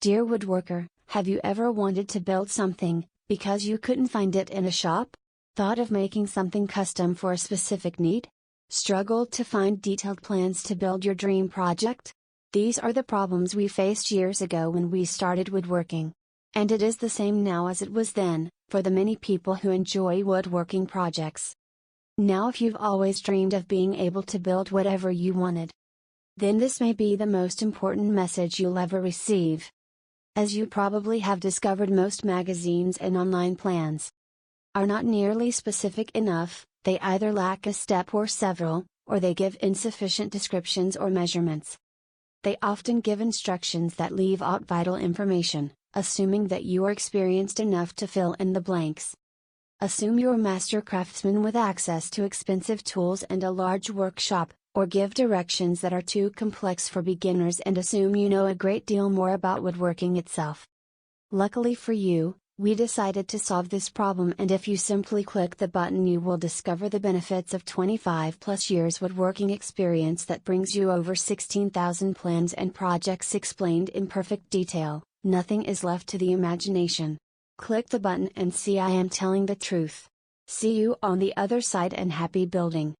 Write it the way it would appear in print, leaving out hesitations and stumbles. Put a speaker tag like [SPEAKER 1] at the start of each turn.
[SPEAKER 1] Dear woodworker, have you ever wanted to build something, because you couldn't find it in a shop? Thought of making something custom for a specific need? Struggled to find detailed plans to build your dream project? These are the problems we faced years ago when we started woodworking. And it is the same now as it was then, for the many people who enjoy woodworking projects. Now, if you've always dreamed of being able to build whatever you wanted, then this may be the most important message you'll ever receive. As you probably have discovered, most magazines and online plans are not nearly specific enough. They either lack a step or several, or they give insufficient descriptions or measurements. They often give instructions that leave out vital information, assuming that you are experienced enough to fill in the blanks. Assume you're a master craftsman with access to expensive tools and a large workshop, or give directions that are too complex for beginners and assume you know a great deal more about woodworking itself. Luckily for you, we decided to solve this problem, and if you simply click the button, you will discover the benefits of 25+ years woodworking experience that brings you over 16,000 plans and projects explained in perfect detail. Nothing is left to the imagination. Click the button and see I am telling the truth. See you on the other side, and happy building.